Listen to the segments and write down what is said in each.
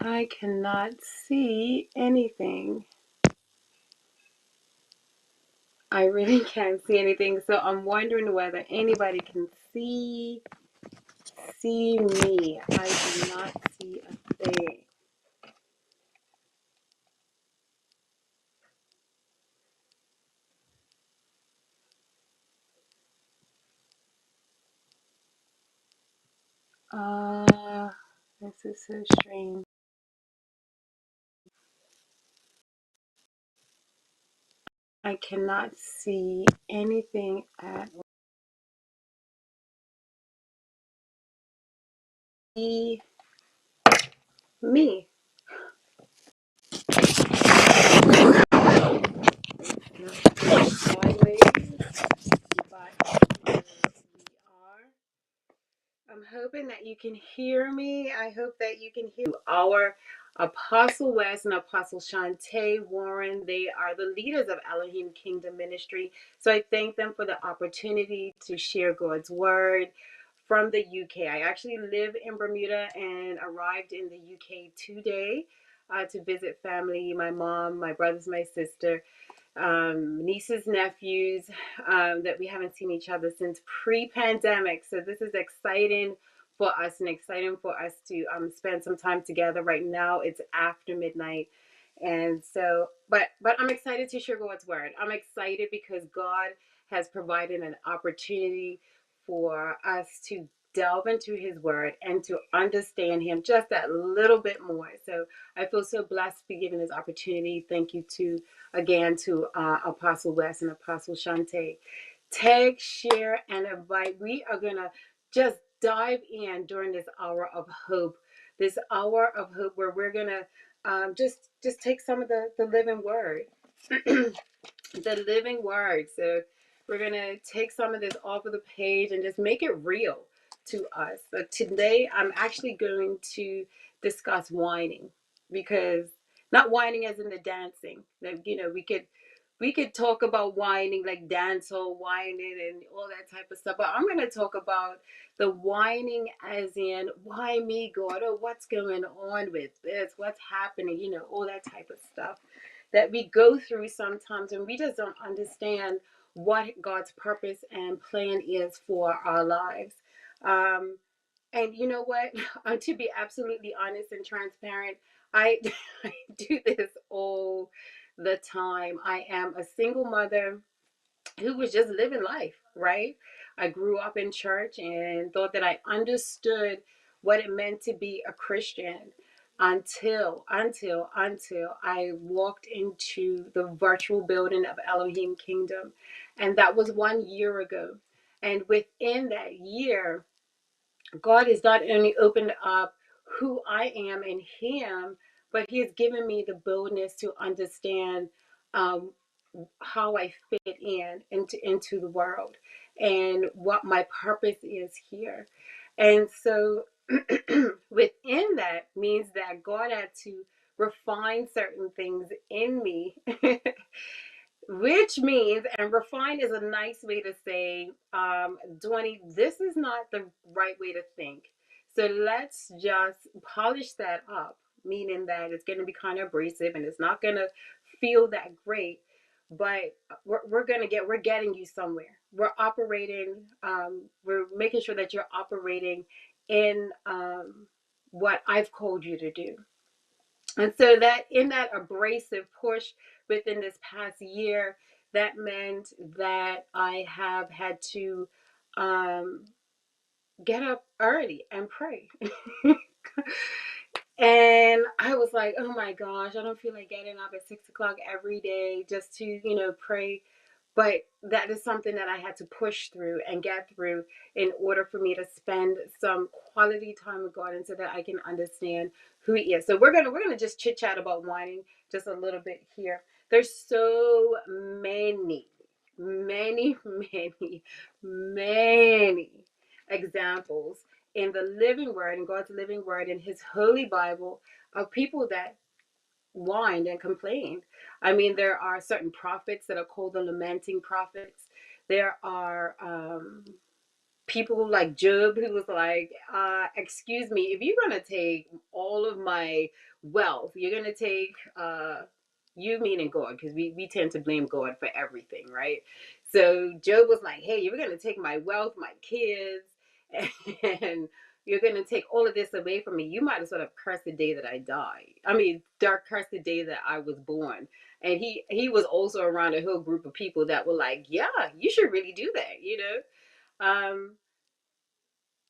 I cannot see anything. I really can't see anything. So I'm wondering whether anybody can see me. I do not see a thing. Uh, this is so strange. I cannot see anything at all. See me. Not sideways, but here we are. I'm hoping that you can hear me. I hope that you can hear our Apostle West and Apostle Shantae Warren. They are the leaders of Elohim Kingdom Ministry. So I thank them for the opportunity to share God's word from the UK. I actually live in Bermuda and arrived in the UK today to visit family, my mom, my brothers, my sister, nieces, nephews, that we haven't seen each other since pre-pandemic. So this is exciting for us and exciting for us to spend some time together. Right now it's after midnight. And so, but I'm excited to share God's word. I'm excited because God has provided an opportunity for us to delve into his word and to understand him just that little bit more. So I feel so blessed to be given this opportunity. Thank you to again to Apostle West and Apostle Shante. Tag, share, and invite. We are gonna just dive in during this hour of hope. This hour of hope where we're gonna just take some of the living word. The living word. So we're going to take some of this off of the page and just make it real to us. So today I'm actually going to discuss whining, because not whining as in the dancing. Like, we could talk about whining like dancehall whining and all that type of stuff, but I'm going to talk about the whining as in, why me, God? Or what's going on with this? What's happening? All that type of stuff that we go through sometimes, and we just don't understand what God's purpose and plan is for our lives. Um, and you know what? To be absolutely honest and transparent, I, I do this all the time. I am a single mother who was just living life, right? I grew up in church and thought that I understood what it meant to be a Christian until I walked into the virtual building of Elohim Kingdom. And that was 1 year ago. And within that year, God has not only opened up who I am in him, but he has given me the boldness to understand um, how I fit into the world and what my purpose is here. And so within that means that God had to refine certain things in me, which means, and refine is a nice way to say, Dwayne, this is not the right way to think. So let's just polish that up. meaning that it's going to be kind of abrasive and it's not going to feel that great. But we're getting you somewhere. We're operating, we're making sure that you're operating in what I've called you to do. And so that in that abrasive push within this past year, that meant that I have had to um, get up early and pray. And I was like, oh my gosh, I don't feel like getting up at 6 o'clock every day just to, pray. But that is something that I had to push through and get through in order for me to spend some quality time with God and so that I can understand who He is. So we're gonna just chit chat about whining just a little bit here. There's so many, many examples in the living word, in God's living word, in His holy Bible, of people that whined and complained. I mean, there are certain prophets that are called the lamenting prophets. There are people like Job, who was like, excuse me, if you're going to take all of my wealth, you're going to take, you meaning God, because we tend to blame God for everything, right? So Job was like, hey, you're going to take my wealth, my kids, and you're going to take all of this away from me. You might as well have cursed the day that I died. I mean, dark cursed the day that I was born. And he was also around a whole group of people that were like, yeah, you should really do that.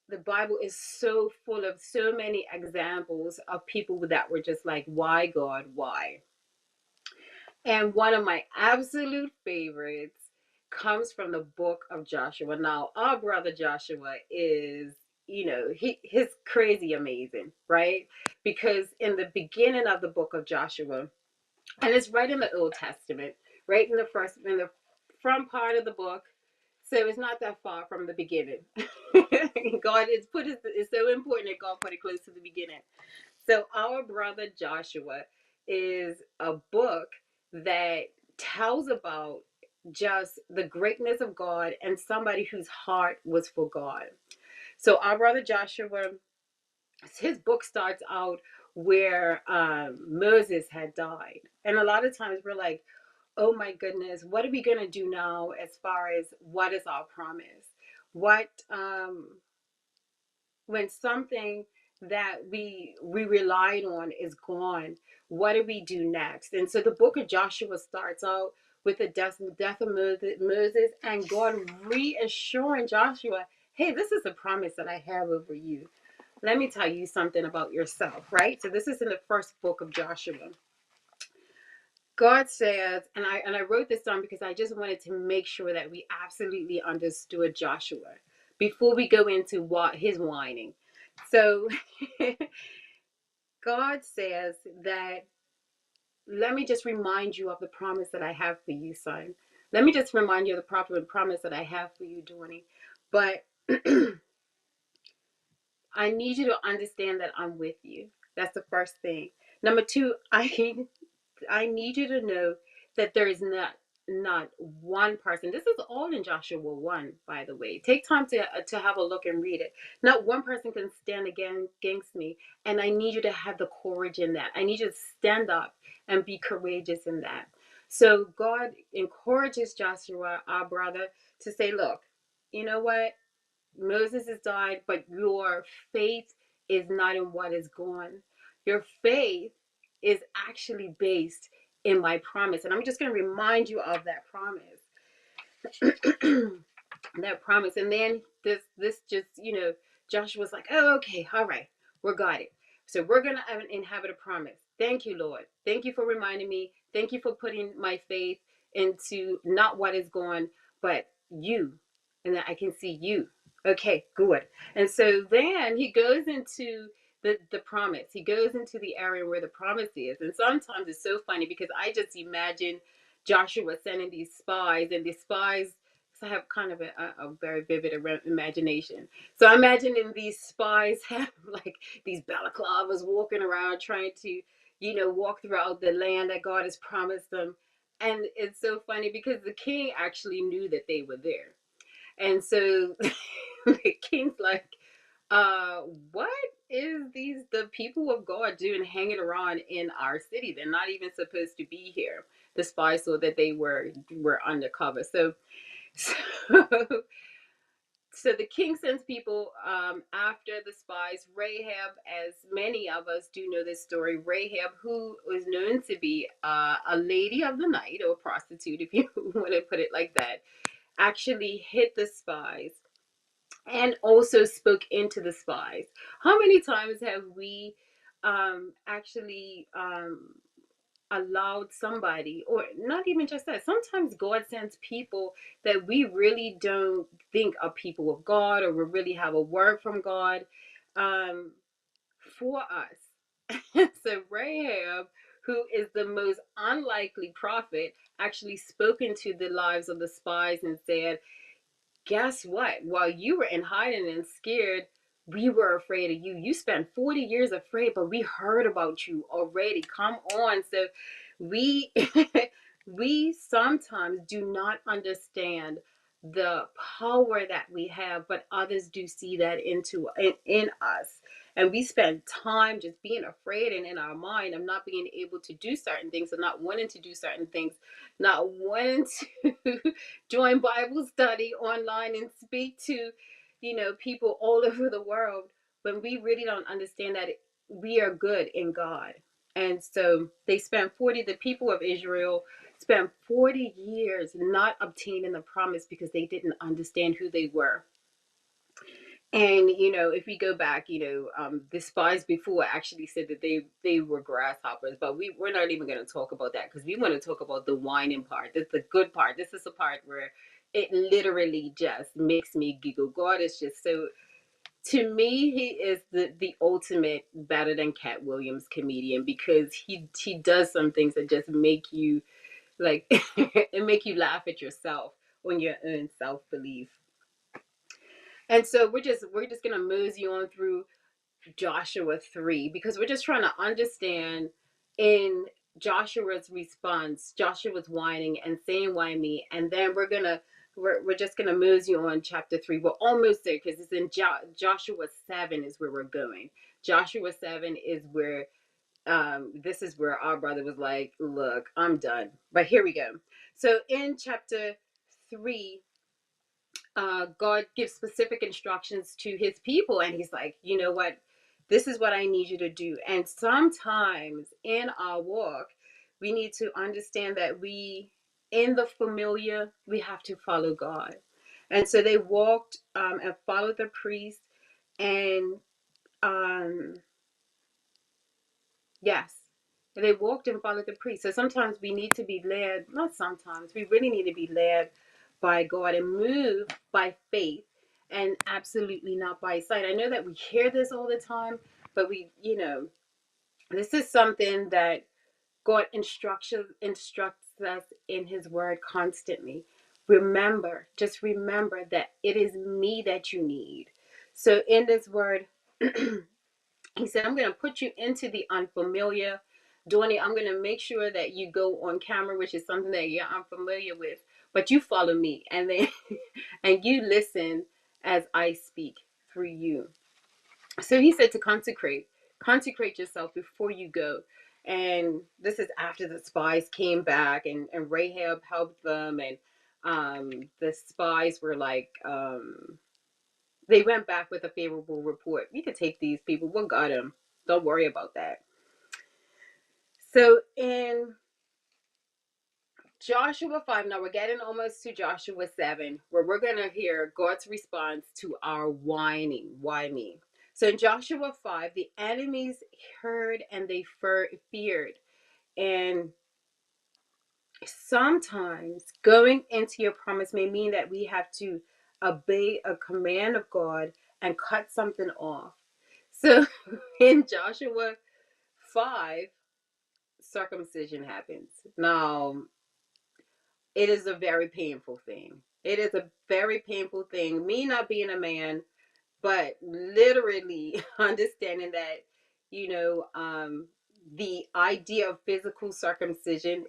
The Bible is so full of so many examples of people that were just like, why God, why? And one of my absolute favorites comes from the book of Joshua. Now, our brother Joshua is, he's crazy amazing, right? Because in the beginning of the book of Joshua, and it's right in the Old Testament, right in the front part of the book. So it's not that far from the beginning. God it's so important that God put it close to the beginning. So our brother Joshua is a book that tells about just the greatness of God and somebody whose heart was for God. So our brother Joshua, his book starts out where Moses had died. And a lot of times we're like, oh my goodness, what are we going to do now as far as what is our promise? What, when something that we relied on is gone, what do we do next? And so the book of Joshua starts out with the death of Moses and God reassuring Joshua, hey, this is the promise that I have over you. Let me tell you something about yourself, right? So this is in the first book of Joshua. God says, and I wrote this down because I just wanted to make sure that we absolutely understood Joshua before we go into what his whining. So God says that, let me just remind you of the promise that I have for you, son. Let me just remind you of the promise that I have for you, Dorney. But I need you to understand that I'm with you. That's the first thing. Number two, I need you to know that there is not one person. This is all in Joshua 1, by the way. Take time to have a look and read it. Not one person can stand against me, and I need you to have the courage in that. I need you to stand up and be courageous in that. So God encourages Joshua, our brother, to say, look, you know what? Moses has died, but your faith is not in what is gone. Your faith is actually based in my promise. And I'm just going to remind you of that promise. That promise. And then this just, Joshua's like, oh, okay, all right, we got it. So we're going to inhabit a promise. Thank you, Lord. Thank you for reminding me. Thank you for putting my faith into not what is gone, but you. And that I can see you. Okay, good. And so then he goes into the promise. He goes into the area where the promise is. And sometimes it's so funny because I just imagine Joshua sending these spies, and these spies, so I have kind of a very vivid imagination. So I'm imagining these spies have like these balaclavas walking around trying to, walk throughout the land that God has promised them. And it's so funny because the king actually knew that they were there. And so the king's like, what is the people of God doing hanging around in our city? They're not even supposed to be here. The spies saw that they were undercover. So so the king sends people after the spies. Rahab, as many of us do know this story, Rahab, who was known to be a lady of the night, or a prostitute, if you want to put it like that, actually hid the spies and also spoke into the spies. How many times have we actually allowed somebody, or not even just that, sometimes God sends people that we really don't think are people of God, or we really have a word from God um, for us. So Rahab, who is the most unlikely prophet, actually spoke into the lives of the spies and said, guess what? While you were in hiding and scared, we were afraid of you. You spent 40 years afraid, but we heard about you already. Come on. So we we sometimes do not understand the power that we have, but others do see that in us. And we spend time just being afraid and in our mind of not being able to do certain things, or not wanting to do certain things, not wanting to join Bible study online and speak to, people all over the world, when we really don't understand that we are good in God. And so the people of Israel spent 40 years not obtaining the promise because they didn't understand who they were. And if we go back, the spies before actually said that they were grasshoppers, but we're not even going to talk about that, because we want to talk about the whining part. That's the good part. This is the part where it literally just makes me giggle. God is just so, to me, he is the ultimate better than Cat Williams comedian, because he does some things that just make you like and make you laugh at yourself on your own self belief. And so we're just gonna mosey on through Joshua 3, because we're just trying to understand in Joshua's response, Joshua's whining and saying, why me? And then we're just gonna mosey on chapter 3. We're almost there, because it's in Joshua 7 is where we're going. Joshua 7 is where this is where our brother was like, look, I'm done. But here we go. So in chapter 3, God gives specific instructions to his people, and he's like, you know what? This is what I need you to do. And sometimes in our walk, we need to understand that in the familiar, we have to follow God. And so they walked and followed the priest, and um, yes, they walked and followed the priest. So sometimes we need to be led, not sometimes, we really need to be led by God and move by faith, and absolutely not by sight. I know that we hear this all the time, but this is something that God instructs us in his word constantly. Just remember that it is me that you need. So in this word, he said, I'm going to put you into the unfamiliar. Dorney, I'm going to make sure that you go on camera, which is something that you're unfamiliar with, but you follow me, and then and you listen as I speak through you. So he said to consecrate yourself before you go. And this is after the spies came back, and Rahab helped them, and the spies were like, they went back with a favorable report. We could take these people. We'll got them. Don't worry about that. So in Joshua 5, now we're getting almost to Joshua 7, where we're going to hear God's response to our whining. Why me? So in Joshua 5, the enemies heard and they feared. And sometimes going into your promise may mean that we have to obey a command of God and cut something off. So in Joshua 5, circumcision happens. Now, it is a very painful thing. It is a very painful thing. Me not being a man, but literally understanding that, the idea of physical circumcision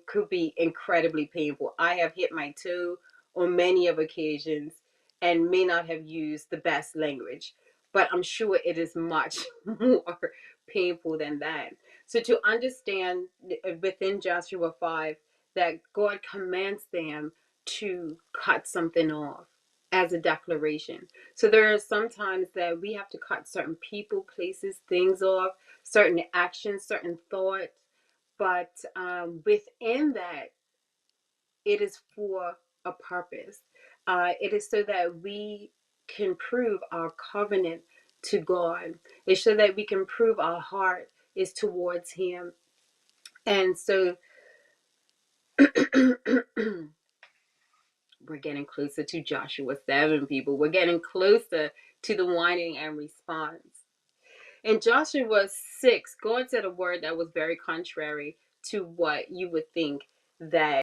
could be incredibly painful. I have hit my toe on many of occasions and may not have used the best language. but I'm sure it is much more painful than that. So to understand within Joshua 5 that God commands them to cut something off as a declaration. So there are some times that we have to cut certain people, places, things off, certain actions, certain thoughts, but within that, it is for a purpose. It is so that we can prove our covenant to God. It's so that we can prove our heart is towards Him. And so we're getting closer to Joshua 7, people. We're getting closer to the whining and response. In Joshua 6, God said a word that was very contrary to what you would think that